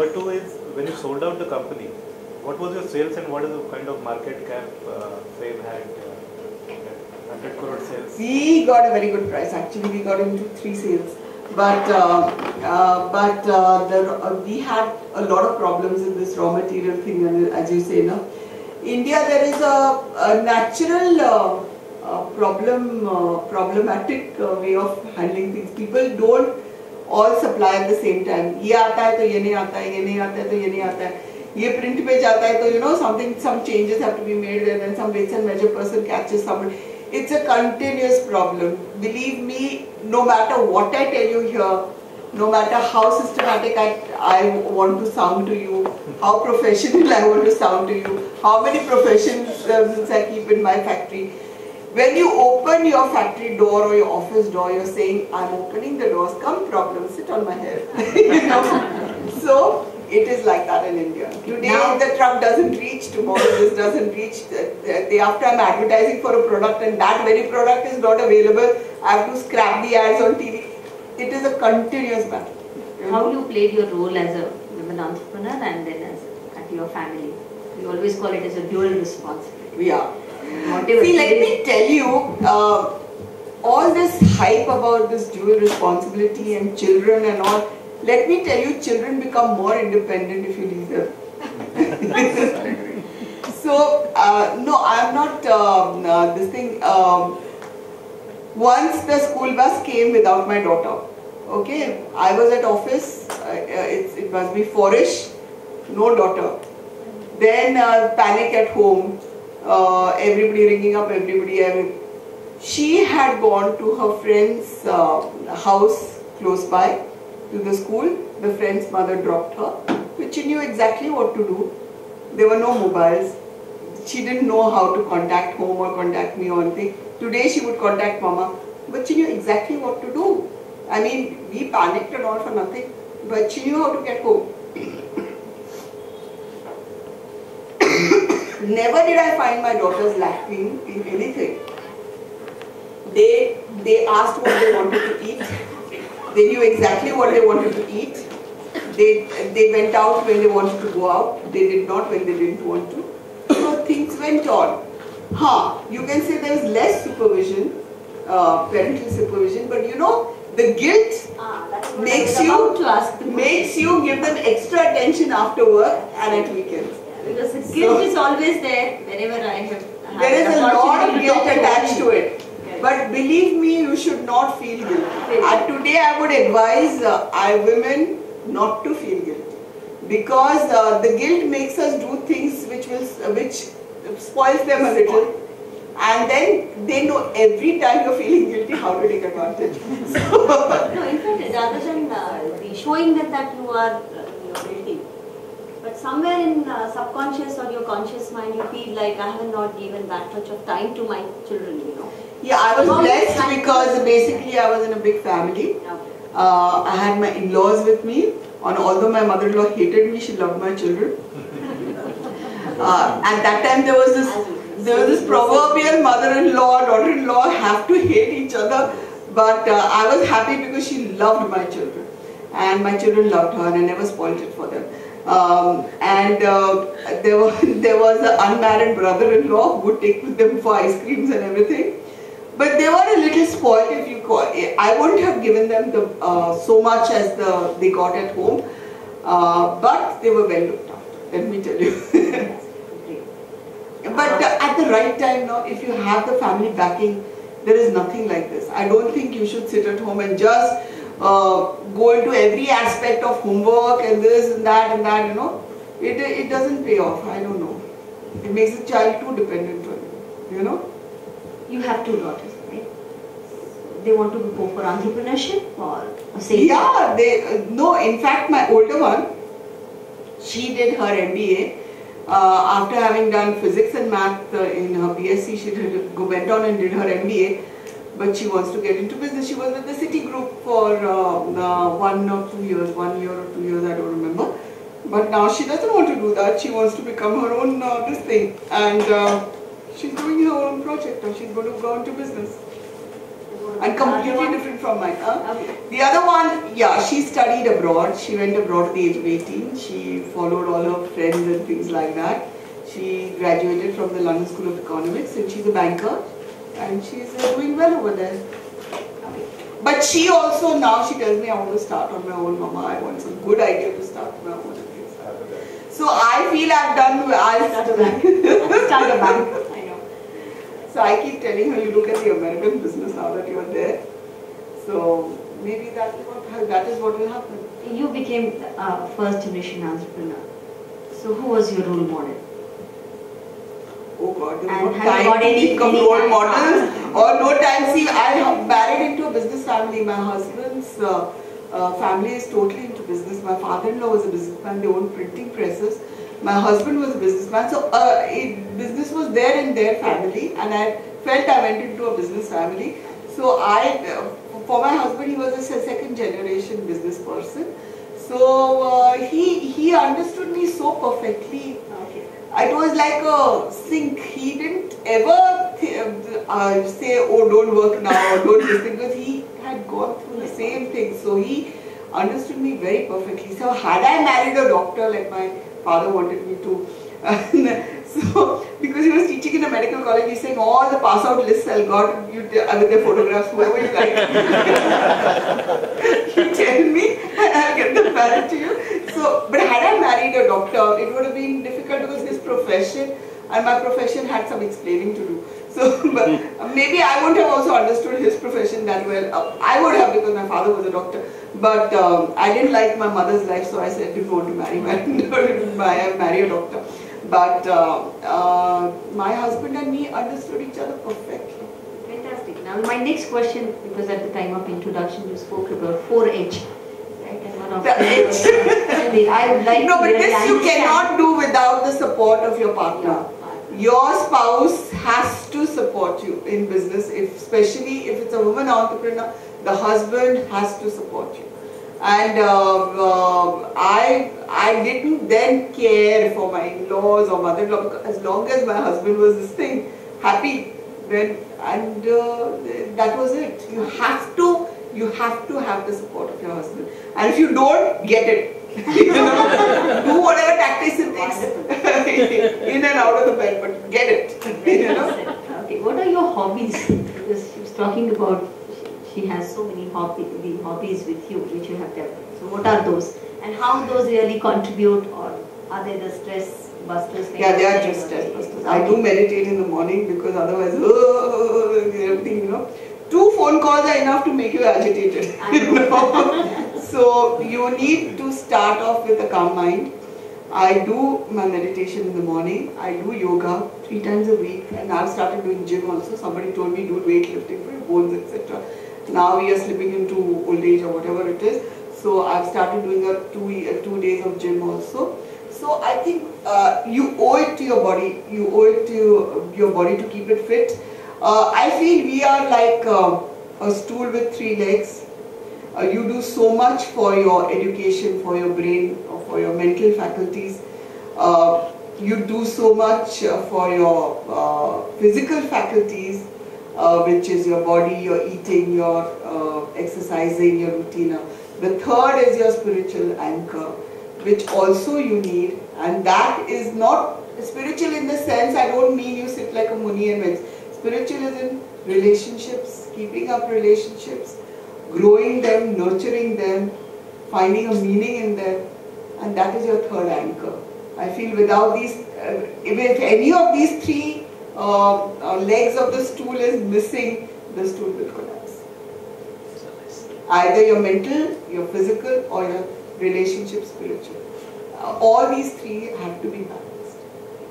number two is, when you sold out the company, what was your sales and what is the kind of market cap Fame had? 100 crore sales. We got a very good price. Actually, we got into 3 sales, but we had a lot of problems in this raw material thing, and as you say, no, India there is a natural problematic way of handling things. People don't all supply at the same time. ये आता है तो ये नहीं आता है, ये नहीं आता है तो ये नहीं आता है. ये print पे जाता है तो some changes have to be made, and then some weights and measure person catches someone. It's a continuous problem. Believe me, no matter what I tell you here, no matter how systematic I want to sound to you, how professional I want to sound to you, how many professions I keep in my factory. When you open your factory door or your office door, you're saying, I'm opening the doors, come problem, sit on my head. So, it is like that in India. Today the truck doesn't reach, tomorrow this doesn't reach. The day after I'm advertising for a product and that very product is not available, I have to scrap the ads on TV. It is a continuous battle. How you played your role as a women entrepreneur and then at your family? We always call it as a dual responsibility. Yeah. See, let me tell you, all this hype about this dual responsibility and children and all, let me tell you, children become more independent if you leave them. So, no, I'm not this thing. Once the school bus came without my daughter, okay, I was at office, it must be 4ish, no daughter. Then panic at home, everybody ringing up everybody. She had gone to her friend's house close by to the school. The friend's mother dropped her, but she knew exactly what to do. There were no mobiles. She didn't know how to contact home or contact me or anything. Today she would contact mama, but she knew exactly what to do. I mean, we panicked and all for nothing, but she knew how to get home. Never did I find my daughters lacking in anything. They asked what they wanted to eat. They knew exactly what they wanted to eat. They went out when they wanted to go out. They did not when they didn't want to. So things went on. You can say there was less supervision, parental supervision, but the guilt makes you give them extra attention after work and at weekends. Because the guilt is always there whenever I have. There is a lot of guilt attached to it. But believe me, you should not feel guilty. Today I would advise women not to feel guilty, because the guilt makes us do things which spoils them a little, and then they know every time you're feeling guilty how to take advantage. No, in fact, rather than showing them that you are guilty, but somewhere in subconscious or your conscious mind, you feel like I have not given that much of time to my children. Yeah, I was blessed because basically I was in a big family. I had my in-laws with me, and although my mother-in-law hated me, she loved my children. At that time there was this proverbial mother-in-law, daughter-in-law have to hate each other, but I was happy because she loved my children, and my children loved her, and I never spoiled it for them. There was an unmarried brother-in-law who would take with them for ice creams and everything. But they were a little spoiled, if you call it. I wouldn't have given them so much as they got at home, but they were well looked after, let me tell you. But at the right time now, if you have the family backing, there is nothing like this. I don't think you should sit at home and just go into every aspect of homework and this and that, It doesn't pay off, I don't know. It makes the child too dependent on you, You have 2 daughters, right? They want to go for entrepreneurship or same? Yeah, no, in fact my older one, she did her MBA. After having done physics and math in her BSc, she went on and did her MBA. But she wants to get into business. She was with the City Group for 1 or 2 years, 1 year or 2 years, I don't remember. But now she doesn't want to do that. She wants to become her own this thing. And she's doing her own project, or she's going to go into business. and completely different from mine. Okay. The other one, yeah, she studied abroad. She went abroad at the age of 18. She followed all her friends and things like that. She graduated from the London School of Economics and she's a banker and she's doing well over there. Okay. But she also now, she tells me, I want to start on my own, Mama. I want some good idea to start my own. So I feel I've done, I'll Start a bank. Start a bank. I know. So I keep telling her, you look at the American business now that you're there. So maybe that is what will happen. You became a first generation entrepreneur. So who was your role model? Oh God, there's And no have you time got to any- think of any role time? models or no time. See, I am married into a business family. My husband's family is totally into business. My father-in-law was a businessman. They owned printing presses. My husband was a businessman. So business was there in their family and I felt I went into a business family. So for my husband, he was a second generation business person. So he understood me so perfectly. Okay. It was like a sync. He didn't ever say, oh, don't work now or don't this thing, because he had gone through the same thing. So he understood me very perfectly. So had I married a doctor like my father wanted me to, so because he was teaching in a medical college, he's saying all the pass out lists I'll got you with their photographs, whoever you like. You tell me and I'll get them married to you. So, but had I married a doctor, it would have been difficult because his profession and my profession had some explaining to do. So, but maybe I wouldn't have also understood his profession that well. I would have because my father was a doctor. But I didn't like my mother's life, so I said, didn't want to marry a doctor. But my husband and me understood each other perfectly. Fantastic. Now my next question, because at the time of introduction you spoke about 4H. Right? And one of The H. I would like No, to but really this you understand. cannot do without the support of your partner. Yeah. Your spouse has to support you in business, especially if it's a woman entrepreneur, the husband has to support you. And I didn't then care for my in-laws or mother-in-law, because as long as my husband was this thing, happy, then, and that was it. You have to have the support of your husband. And if you don't, get it. You know, do whatever tactics it takes in and out of the bed, but get it. You know? Okay, what are your hobbies? Because she was talking about she has so many hobbies with you which you have developed. So what are those? And how those really contribute, or are they the stress busters? Yeah, they are just stress busters. I do meditate in the morning because otherwise, everything, you know. 2 phone calls are enough to make you agitated. You know? So you need to start off with a calm mind. I do my meditation in the morning. I do yoga 3 times a week, and I've started doing gym also. Somebody told me do weightlifting for your bones, etc. Now we are slipping into old age or whatever it is. So I've started doing a 2 days of gym also. So I think you owe it to your body. You owe it to your body to keep it fit. I feel we are like a stool with 3 legs. You do so much for your education, for your brain, or for your mental faculties. You do so much for your physical faculties, which is your body, your eating, your exercising, your routine. The third is your spiritual anchor, which also you need, and that is not spiritual in the sense, I don't mean you sit like a muni and meditate. Spiritual is in relationships, keeping up relationships, growing them, nurturing them, finding a meaning in them, and that is your third anchor. I feel without these, if any of these 3 legs of the stool is missing, the stool will collapse. Either your mental, your physical, or your relationship spiritual. All these 3 have to be balanced.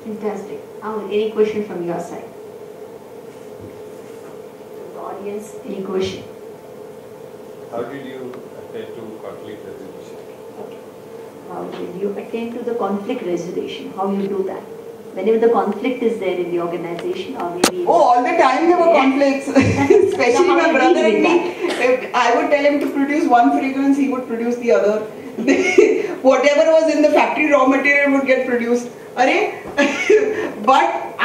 Fantastic. Any question from your side? The audience, any question? How did you attend to conflict resolution? Okay. How did you attend to the conflict resolution? How you do that? Whenever the conflict is there in the organization, or maybe... Oh, all the time there were conflicts. Especially So how my do you brother deal and with me. If I would tell him to produce one fragrance, he would produce the other. Whatever was in the factory raw material would get produced.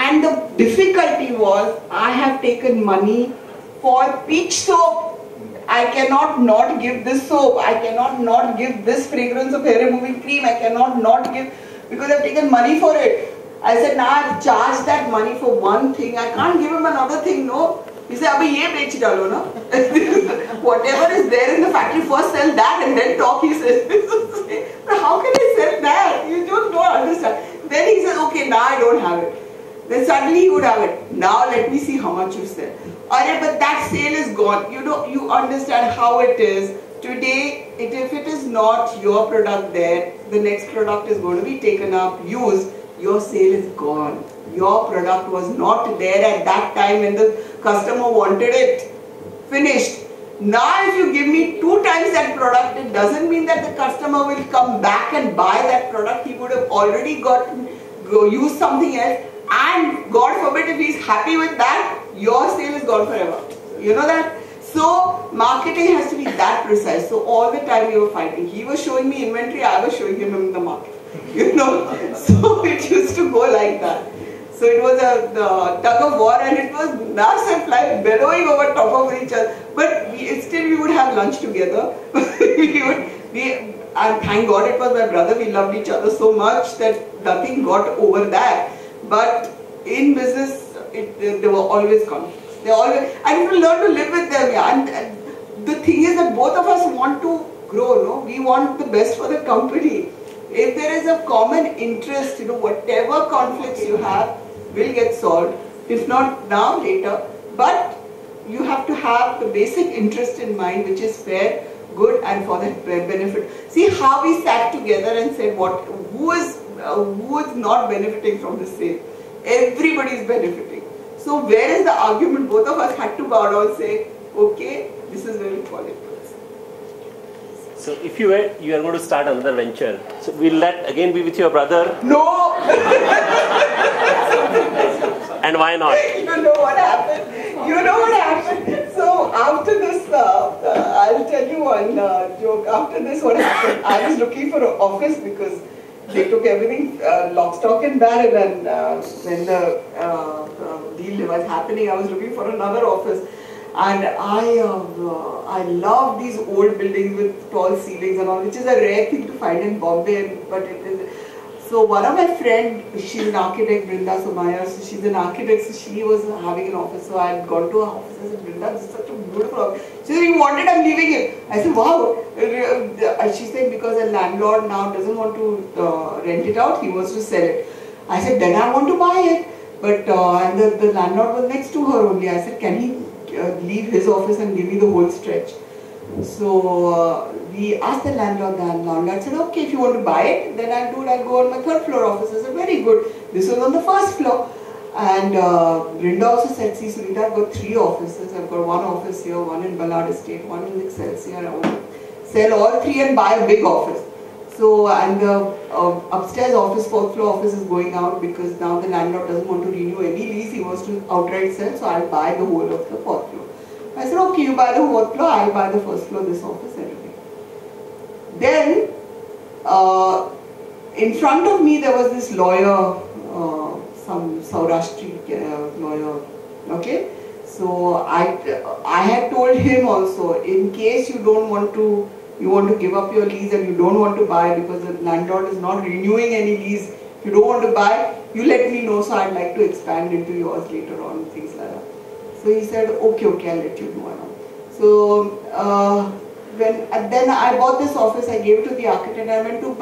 And the difficulty was, I have taken money For peach soap, I cannot not give this soap. I cannot not give this fragrance of hair removing cream. I cannot not give, because I've taken money for it. I said, nah, I've charged that money for one thing. I can't give him another thing, no. He said, abhi ye bech dalo na. Whatever is there in the factory, first sell that and then talk, he says. But how can I sell that? You just don't understand. Then he says, okay, now I don't have it. Then suddenly he would have it. Now let me see how much you sell. Alright, but that sale is gone. You know, you understand how it is. Today, if it is not your product there, the next product is going to be taken up, used. Your sale is gone. Your product was not there at that time when the customer wanted it. Finished. Now if you give me 2 times that product, it doesn't mean that the customer will come back and buy that product. He would have already used something else, and God forbid if he's happy with that, your sale is gone forever. You know that? So marketing has to be that precise. So all the time we were fighting. He was showing me inventory, I was showing him in the market. You know, so it used to go like that. So it was a tug of war, and it was nuts and fly bellowing over top of each other. But still we would have lunch together. And thank God it was my brother. We loved each other so much that nothing got over that. But in business, there were always conflicts. And you learn to live with them. Yeah. And the thing is that both of us want to grow. No, we want the best for the company. If there is a common interest, you know, whatever conflicts you have will get solved. If not now, later. But you have to have the basic interest in mind, which is fair, good, and for the benefit. See how we sat together and said, who is not benefiting from this sale? Everybody is benefiting. So where is the argument? Both of us had to bow down and say, okay, this is where we call it. So if you are going to start another venture, so will that again be with your brother? No! And why not? You know what happened? You know what happened? So after this, I'll tell you one joke. After this, what happened? I was looking for an office because they took everything lock, stock and barrel, and when the deal was happening, I was looking for another office. And I love these old buildings with tall ceilings and all, which is a rare thing to find in Bombay. But it is. So one of my friends, she's an architect, Brinda Somaya. So she's an architect, so she was having an office. So I had gone to her office and said, Brinda, this is such a beautiful office. She said, you want it, I'm leaving it. I said, wow. She said, because a landlord now doesn't want to rent it out, he wants to sell it. I said, then I want to buy it. But and the landlord was next to her only. I said, can he leave his office and give me the whole stretch? So we asked the landlord. The landlord said, okay, if you want to buy it, then I'll do it. I'll go on my 3rd floor office. I said, very good. This was on the 1st floor. And Brinda also said, see, Sunita, I've got 3 offices. I've got one office here, one in Ballard Estate, one in Excelsior. I want to sell all 3 and buy a big office. So, and the upstairs office, 4th floor office is going out because now the landlord doesn't want to renew any lease. He wants to outright sell, so I'll buy the whole of the 4th floor. I said, okay, you buy the 4th floor, I'll buy the 1st floor, this office, everything. Then, in front of me there was this lawyer, some Saurashtri lawyer, okay? So I had told him also, in case you want to give up your lease and you don't want to buy because the landlord is not renewing any lease, you don't want to buy, you let me know, so I'd like to expand into yours later on, things like that. So he said, okay, I'll let you know. So then I bought this office, I gave it to the architect, I went to